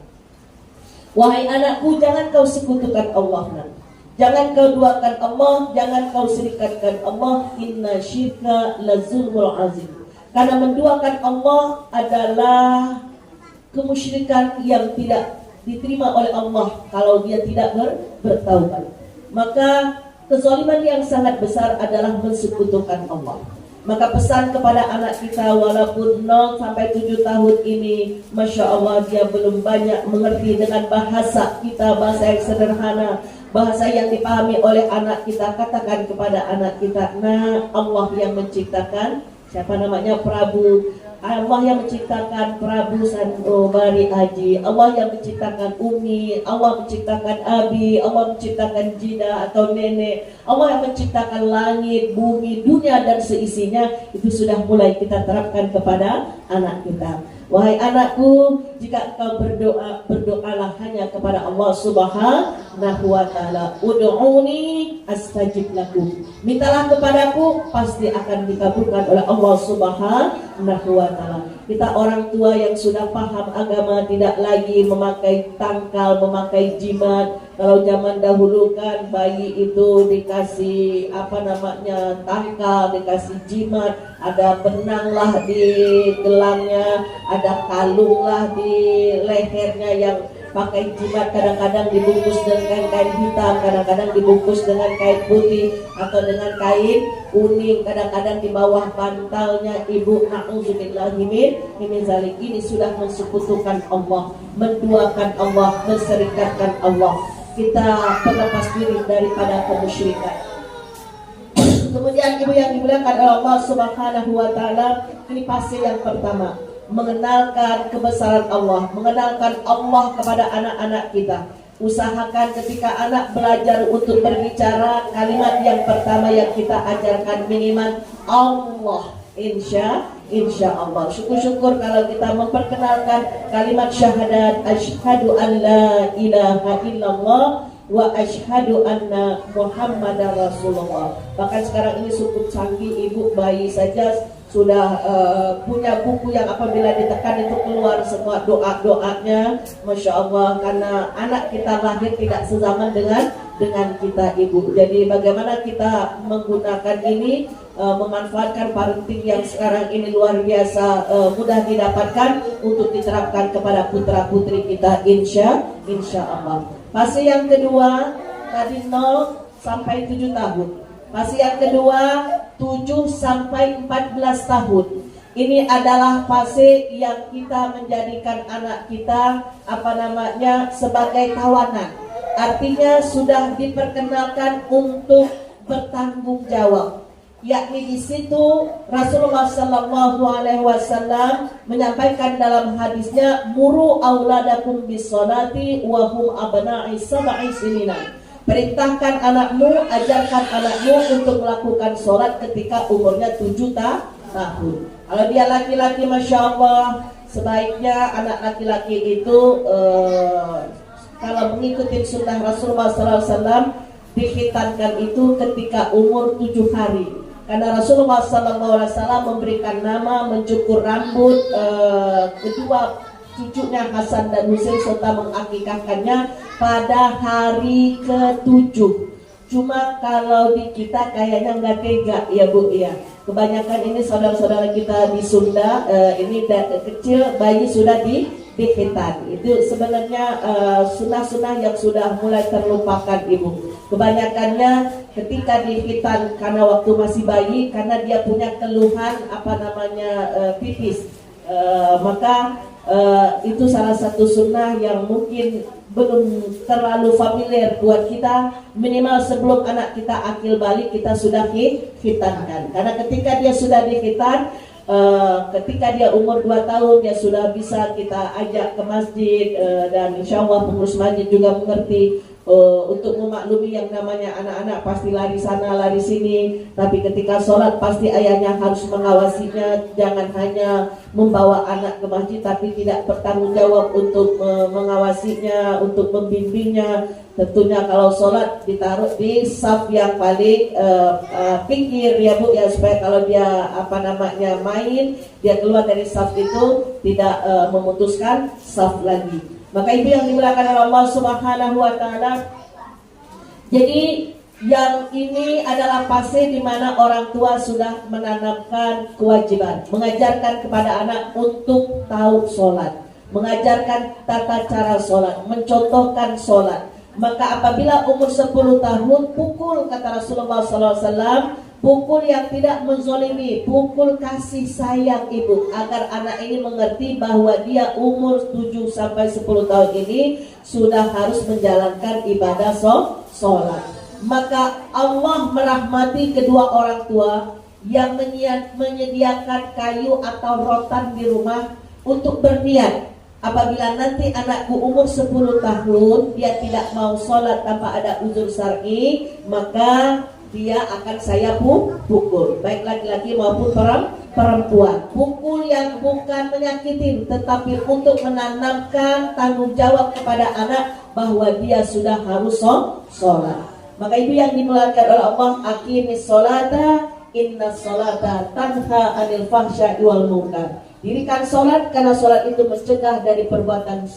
wahai anakku jangan kau sekutukan Allah, jangan kau duakan Allah, jangan kau serikatkan Allah, inna syirka la zulmul azim, karena menduakan Allah adalah kemusyrikan yang tidak diterima oleh Allah kalau dia tidak bertaubat. Maka kezaliman yang sangat besar adalah mensekutukan Allah. Maka pesan kepada anak kita, walaupun 0 sampai 7 tahun ini, Masya Allah dia belum banyak mengerti dengan bahasa kita, bahasa yang sederhana, bahasa yang dipahami oleh anak kita. Katakan kepada anak kita, nah Allah yang menciptakan, siapa namanya, Prabu, Allah yang menciptakan Prabu Sanubari Aji, Allah yang menciptakan Umi, Allah menciptakan Abi, Allah menciptakan Jida atau nenek, Allah yang menciptakan langit, bumi, dunia dan seisinya. Itu sudah mulai kita terapkan kepada anak kita. Wahai anakku, jika engkau berdoa, berdoalah hanya kepada Allah Subhanahu wa ta'ala. Ud'uni astajib lakum, mintalah kepadaku, pasti akan dikabulkan oleh Allah Subhanahu wa ta'ala. Kita orang tua yang sudah paham agama, tidak lagi memakai tangkal, memakai jimat. Kalau zaman dahulu kan bayi itu dikasih tangkal, dikasih jimat, ada benang lah di gelangnya, ada kalung lah di lehernya yang pakai jimat, kadang-kadang dibungkus dengan kain hitam, kadang-kadang dibungkus dengan kain putih atau dengan kain kuning, kadang-kadang di bawah bantalnya ibu. Na'udzubillahi min zalik. Ini sudah mensekutukan Allah, menduakan Allah, menserikatkan Allah. Kita berlepas diri daripada kemusyrikan. Kemudian ibu yang dimuliakan oleh Allah Subhanahu wa ta'ala, ini fase yang pertama, mengenalkan kebesaran Allah, mengenalkan Allah kepada anak-anak kita. Usahakan ketika anak belajar untuk berbicara, kalimat yang pertama yang kita ajarkan minimal Allah. Insya Allah. Syukur-syukur kalau kita memperkenalkan kalimat syahadat asyhadu an la ilaha illallah wa asyhadu anna Muhammadar Rasulullah. Bahkan sekarang ini cukup canggih, ibu bayi saja sudah punya buku yang apabila ditekan itu keluar semua doa-doanya, masya Allah, karena anak kita lahir tidak sezaman dengan kita ibu. Jadi bagaimana kita menggunakan ini, memanfaatkan parenting yang sekarang ini luar biasa mudah didapatkan untuk diterapkan kepada putra putri kita, insya Allah. Fase yang kedua tadi 0 sampai 7 tahun. Fase yang kedua 7 sampai 14 tahun. Ini adalah fase yang kita menjadikan anak kita sebagai tawanan. Artinya sudah diperkenalkan untuk bertanggung jawab. Yakni di situ Rasulullah Sallallahu Alaihi Wasallam menyampaikan dalam hadisnya, muru auladakum bisolati wahum abna'i sab'i sinina. Perintahkan anakmu, ajarkan anakmu untuk melakukan sholat ketika umurnya 7 tahun. Kalau dia laki-laki, masya Allah, sebaiknya anak laki-laki itu kalau mengikuti sunnah Rasulullah SAW dikhitankan itu ketika umur 7 hari. Karena Rasulullah SAW memberikan nama, mencukur rambut kedua cucunya Hasan dan Husain serta mengakikahkannya pada hari ke-7. Cuma kalau di kita kayaknya nggak tega ya Bu ya. Kebanyakan ini saudara-saudara kita di Sunda ini kecil bayi sudah dikhitan. Itu sebenarnya sunah-sunah yang sudah mulai terlupakan Ibu. Kebanyakannya ketika dikhitan karena waktu masih bayi, karena dia punya keluhan pipis, maka itu salah satu sunnah yang mungkin belum terlalu familiar buat kita. Minimal sebelum anak kita akil balik kita sudah khitankan. Karena ketika dia sudah dikhitan, ketika dia umur 2 tahun dia sudah bisa kita ajak ke masjid, dan insya Allah pengurus masjid juga mengerti untuk memaklumi yang namanya anak-anak pasti lari sana lari sini, tapi ketika sholat pasti ayahnya harus mengawasinya. Jangan hanya membawa anak ke masjid tapi tidak bertanggung jawab untuk mengawasinya, untuk membimbingnya. Tentunya kalau sholat ditaruh di saf yang paling pinggir ya Bu ya, supaya kalau dia main, dia keluar dari saf itu tidak memutuskan saf lagi. Maka itu yang dimuliakan oleh Allah Subhanahu wa taala. Jadi yang ini adalah fase di mana orang tua sudah menanamkan kewajiban mengajarkan kepada anak untuk tahu sholat, mengajarkan tata cara sholat, mencontohkan sholat. Maka apabila umur 10 tahun, pukul, kata Rasulullah SAW, pukul yang tidak menzolimi, pukul kasih sayang ibu, agar anak ini mengerti bahwa dia umur 7 sampai 10 tahun ini sudah harus menjalankan ibadah sholat. Maka Allah merahmati kedua orang tua yang menyediakan kayu atau rotan di rumah untuk berniat. Apabila nanti anakku umur 10 tahun dia tidak mau sholat tanpa ada uzur syar'i, maka dia akan saya pukul, baik laki-laki maupun perempuan. Pukul yang bukan menyakiti, tetapi untuk menanamkan tanggung jawab kepada anak bahwa dia sudah harus sholat. Maka itu yang dimuliakan oleh Allah, aqimis sholata inna sholata tanha anil fahsya'i wal munkar. Dirikan sholat karena sholat itu mencegah dari perbuatan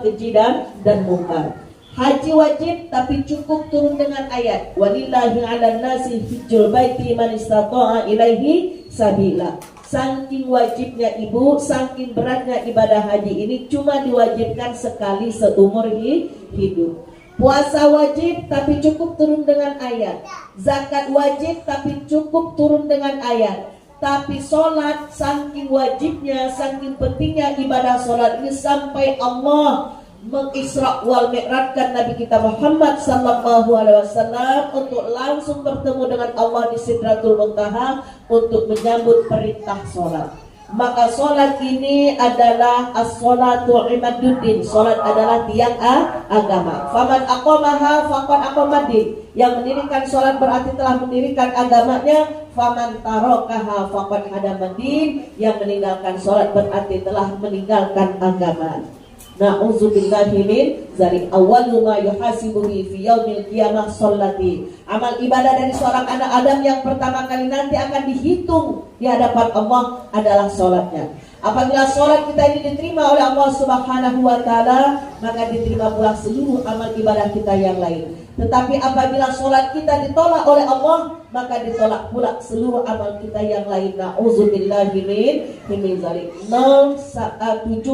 keji dan munkar. Haji wajib tapi cukup turun dengan ayat walillahi 'alan nasi hijjul baiti man istata'a ilaihi sabila. Saking wajibnya ibu, saking beratnya ibadah haji ini cuma diwajibkan sekali seumur hidup. Puasa wajib tapi cukup turun dengan ayat. Zakat wajib tapi cukup turun dengan ayat. Tapi sholat saking wajibnya, saking pentingnya ibadah sholat ini sampai Allah mengisra wal mi'rajkan Nabi kita Muhammad sallallahu alaihi wasallam untuk langsung bertemu dengan Allah di Sidratul Muntaha untuk menyambut perintah sholat. Maka sholat ini adalah as-sholatu imaduddin. Sholat adalah tiang agama. Faman aqamaha faqad aqamaddin. Yang mendirikan sholat berarti telah mendirikan agamanya. Faman tarakaha faqad hadamaddin. Yang meninggalkan sholat berarti telah meninggalkan agama. Na'udzubillahi min dzalik. Awwalu ma yuhasibu fi yaumil qiyamah sholati. Amal ibadah dari seorang anak Adam yang pertama kali nanti akan dihitung di hadapan Allah adalah sholatnya. Apabila sholat kita ini diterima oleh Allah Subhanahu wa taala, maka diterima pula seluruh amal ibadah kita yang lain. Tetapi apabila sholat kita ditolak oleh Allah, maka ditolak pula seluruh amal kita yang lain. Na'udzubillahi min dzalik. 7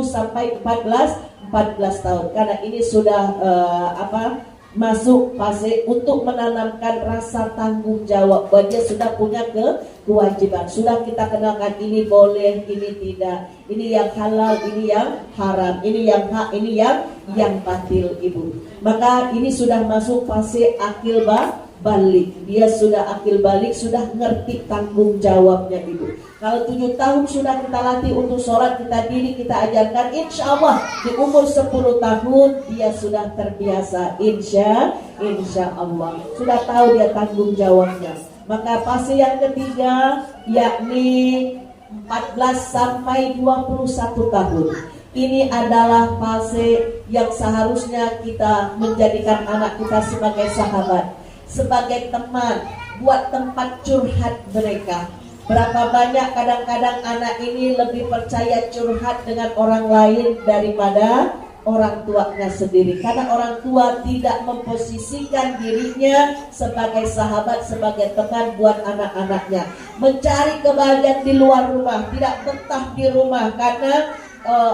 sampai 14 tahun. Karena ini sudah masuk fase untuk menanamkan rasa tanggung jawab. Bahwa dia sudah punya kewajiban. Sudah kita kenalkan ini boleh, ini tidak. Ini yang halal, ini yang haram. Ini yang hak, ini yang batil, Ibu. Maka ini sudah masuk fase akil balik. Dia sudah akil balik, sudah ngerti tanggung jawabnya, Ibu. Kalau 7 tahun sudah kita latih untuk sholat, kita didik, kita ajarkan, insya Allah di umur 10 tahun dia sudah terbiasa. Insya Allah sudah tahu dia tanggung jawabnya. Maka fase yang ketiga yakni 14 sampai 21 tahun. Ini adalah fase yang seharusnya kita menjadikan anak kita sebagai sahabat, sebagai teman, buat tempat curhat mereka. Berapa banyak kadang-kadang anak ini lebih percaya curhat dengan orang lain daripada orang tuanya sendiri. Karena orang tua tidak memposisikan dirinya sebagai sahabat, sebagai teman buat anak-anaknya. Mencari kebahagiaan di luar rumah, tidak betah di rumah karena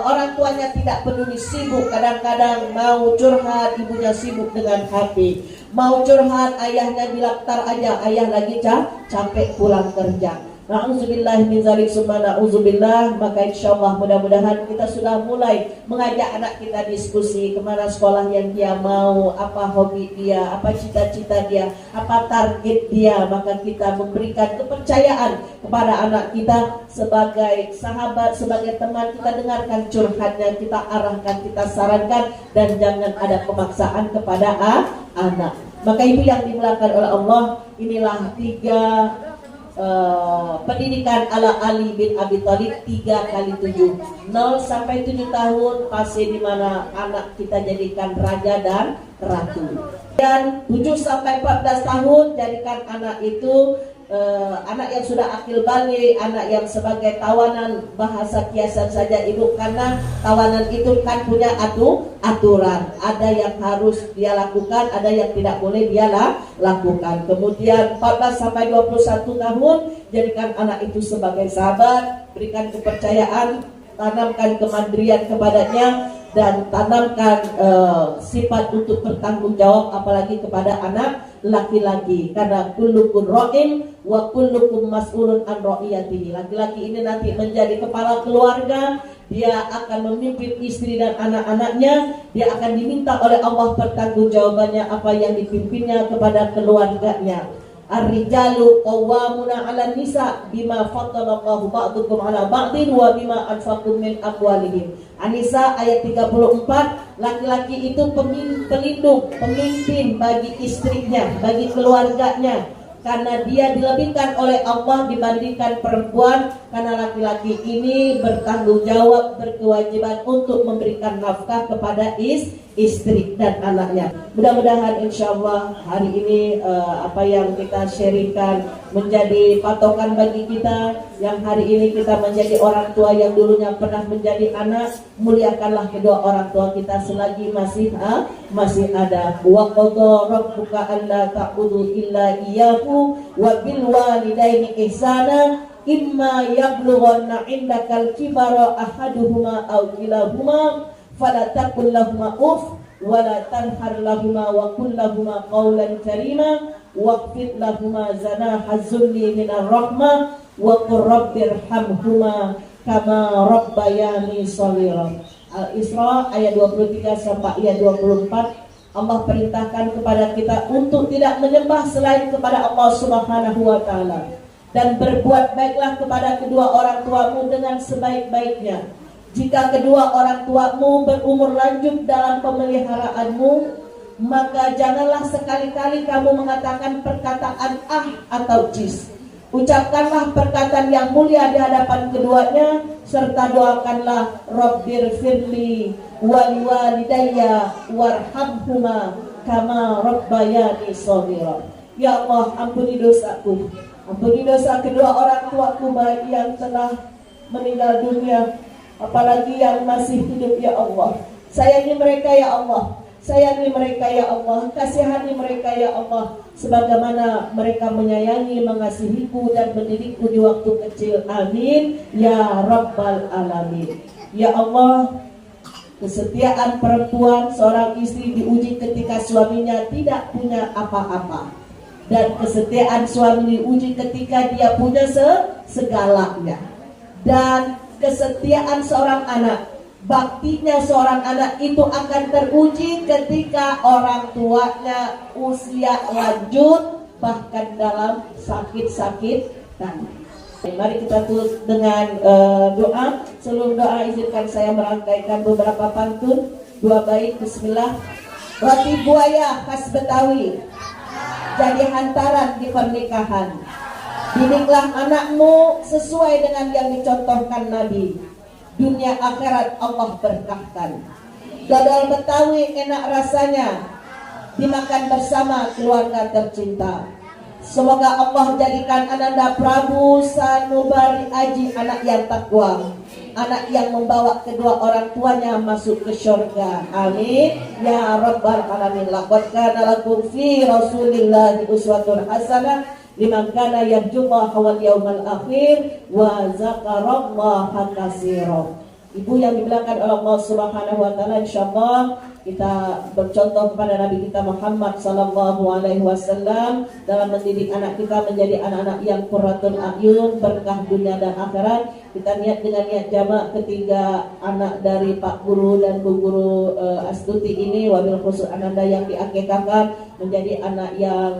orang tuanya tidak peduli, sibuk. Kadang-kadang mau curhat, ibunya sibuk dengan HP. Mau curhat, ayahnya bilang tar aja, ayah lagi capek pulang kerja. Na'udzubillah min dzalik summa na'udzubillah. Maka insyaallah mudah-mudahan kita sudah mulai mengajak anak kita diskusi kemana sekolah yang dia mau, apa hobi dia, apa cita-cita dia, apa target dia. Maka kita memberikan kepercayaan kepada anak kita sebagai sahabat, sebagai teman. Kita dengarkan curhatnya, kita arahkan, kita sarankan, dan jangan ada pemaksaan kepada anak. Maka itu yang dimulakan oleh Allah. Inilah 3 pendidikan ala Ali bin Abi Thalib 3x7. 0 sampai 7 tahun fase di mana anak kita jadikan raja dan ratu. Dan 7 sampai 14 tahun jadikan anak itu anak yang sudah akil balik, anak yang sebagai tawanan, bahasa kiasan saja Ibu, karena tawanan itu kan punya aturan. Ada yang harus dia lakukan, ada yang tidak boleh dia lakukan. Kemudian 14 sampai 21 tahun jadikan anak itu sebagai sahabat, berikan kepercayaan, tanamkan kemandirian kepadanya, dan tanamkan sifat untuk bertanggung jawab, apalagi kepada anak laki-laki. Karena kullukum ra'in wa kullukum mas'ulun an ra'iyatihi. Laki-laki ini nanti menjadi kepala keluarga, dia akan memimpin istri dan anak-anaknya, dia akan diminta oleh Allah pertanggungjawabannya apa yang dipimpinnya kepada keluarganya. Ar-rijalu qawwamuna 'alan nisa bima faddalaqahu ba'dukum 'ala ba'din wa bima anfaqu min amwalihim. An-Nisa ayat 34. Laki-laki itu pelindung, pemimpin bagi istrinya, bagi keluarganya, karena dia dilebihkan oleh Allah dibandingkan perempuan. Karena laki-laki ini bertanggung jawab, berkewajiban untuk memberikan nafkah kepada istri dan anaknya. Mudah-mudahan insyaallah hari ini apa yang kita sharingkan menjadi patokan bagi kita, yang hari ini kita menjadi orang tua yang dulunya pernah menjadi anak. Muliakanlah kedua orang tua kita selagi masih ada. Wa qadha rabbuka alla ta'budu illa iyyahu wa bil walidaini ihsana imma yablughanna 'indakal kibara ahaduhuma aw kilahuma fala taqul lahumu uff wa la tanhar lahumu wa qul lahumu qawlan karima waqfid lahumu zanaha zulli minar rahmah wa qur rabbirhamhuma kama rabbayani shaghira. Al-Isra ayat 23 sampai ayat 24. Allah perintahkan kepada kita untuk tidak menyembah selain kepada Allah Subhanahu wa taala. dan berbuat baiklah kepada kedua orang tuamu dengan sebaik-baiknya. Jika kedua orang tuamu berumur lanjut dalam pemeliharaanmu, maka janganlah sekali-kali kamu mengatakan perkataan ah atau jis. Ucapkanlah perkataan yang mulia di hadapan keduanya, serta doakanlah Rabbir firli wal walidayya warhamhuma kama rabbayani shaghira. Ya Allah, ampuni dosaku, ampuni dosa kedua orang tuaku, baik yang telah meninggal dunia apalagi yang masih hidup. Ya Allah, sayangi mereka ya Allah, sayangi mereka ya Allah, kasihani mereka ya Allah, sebagaimana mereka menyayangi, mengasihiku dan mendidikku di waktu kecil. Amin ya rabbal alamin. Ya Allah, kesetiaan perempuan seorang istri diuji ketika suaminya tidak punya apa-apa, dan kesetiaan suami diuji ketika dia punya segalanya. Dan kesetiaan seorang anak, baktinya seorang anak itu akan teruji ketika orang tuanya usia lanjut, bahkan dalam sakit-sakitan. Mari kita tutup dengan doa. Sebelum doa, izinkan saya merangkaikan beberapa pantun, 2 bait. Bismillah. Roti buaya khas Betawi jadi hantaran di pernikahan. Didiklah anakmu sesuai dengan yang dicontohkan Nabi. Dunia akhirat Allah berkahkan. Dodol Betawi enak rasanya dimakan bersama keluarga tercinta. Semoga Allah jadikan Ananda Prabu Sanubari Aji anak yang takwa, anak yang membawa kedua orang tuanya masuk ke surga. Amin ya rabbal alamin. Laqad kana lakum fi Rasulillahi uswatun hasanah liman kana yarjullaha wal yawmal akhir wa zakarallaha katsira. Ibu yang dimuliakan oleh Allah Subhanahu wa taala, insyaallah kita bercontoh kepada Nabi kita Muhammad sallallahu alaihi wasallam dalam mendidik anak kita menjadi anak-anak yang qurratul a'yun, berkah dunia dan akhirat. Kita niat dengan niat jamak ketiga anak dari Pak Guru dan Bu Guru Astuti ini, wabil khusus Ananda yang diakikahkan menjadi anak yang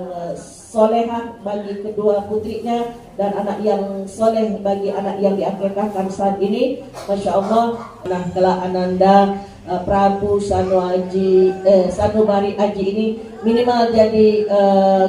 solehah bagi kedua putrinya dan anak yang soleh bagi anak yang diakikahkan saat ini. Masya Allah. Nah, kelak Ananda Prabu Sanubari Aji ini minimal jadi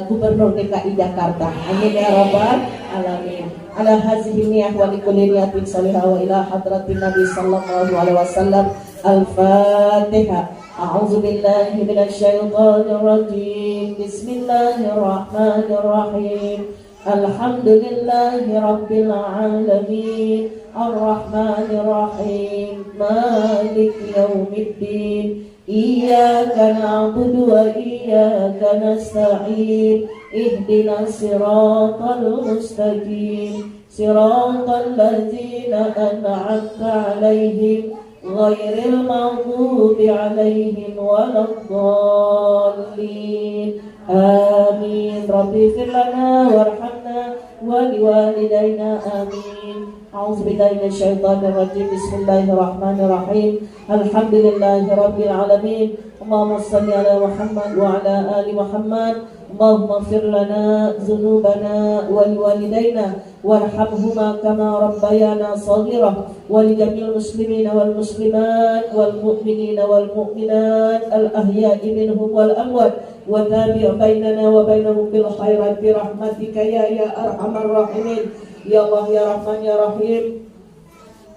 gubernur DKI Jakarta. Amin ya rabbal alamin. Ala hazihi niyah wa likulli niyatin salihah wa ila hadratin Nabi sallallahu alaihi wasallam. Al-Fatihah. A'udzu billahi minasy syaithanir rajim. Bismillahirrahmanirrahim. Alhamdulillahi rabbil alamin. Ar-Rahmanir Rahim. Maliki yaumiddin. Iyyaka na'budu wa iyyaka nasta'in. Ihdinas siratal mustaqim. Siratal ladzina an'amta 'alaihim ghairil maghdubi 'alaihim waladdallin. Amin. Rabbi fir lana warhamna wa liwalidayna. Amin. A'udzu billahi minasyaitonir rajim. Bismillahirrahmanirrahim. Alhamdulillahi rabbil alamin. Allahumma shalli ala Muhammad wa ala ali Muhammad. Allahumma ighfir lana dzunubana wa liwalidayna warhamhuma kama rabbayana shaghira wa lijamil muslimina wal muslimat wal mu'minina wal mu'minat al ahya'i minhum wal amwat wa tabi' bainana wa bainahum bil khairat bi rahmatika ya arhamar rahimin. Ya Allah ya Rahman ya Rahim.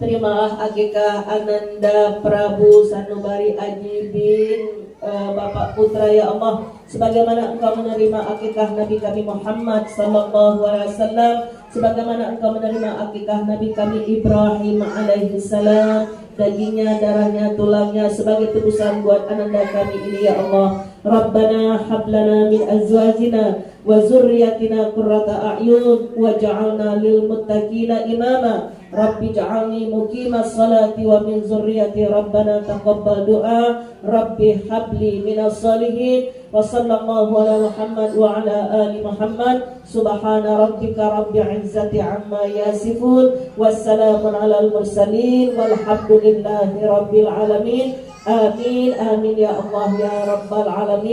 Terimalah akikah Ananda Prabu Sanubari Aji bin Bapak Putra ya Allah, sebagaimana Engkau menerima akikah Nabi kami Muhammad sallallahu alaihi wasallam, sebagaimana Engkau menerima akikah Nabi kami Ibrahim alaihi salam, dagingnya, darahnya, tulangnya sebagai tebusan buat Ananda kami ini ya Allah. Rabbana hablana min azwajina wa zurriyatina qurrata a'yun waj'alna lil muttaqina imama. Rabbi ja'alni muqimas salati wa min zurriyati. Rabbana taqabbal du'a. Rabbi habli minas salihin. Wa sallallahu ala Muhammad wa ala ali Muhammad. Subhana rabbika rabbil izzati amma yasifun. Wassalamun alal mursalin. Walhamdulillahi rabbil alamin. Amin amin ya Allah ya rabbal alamin.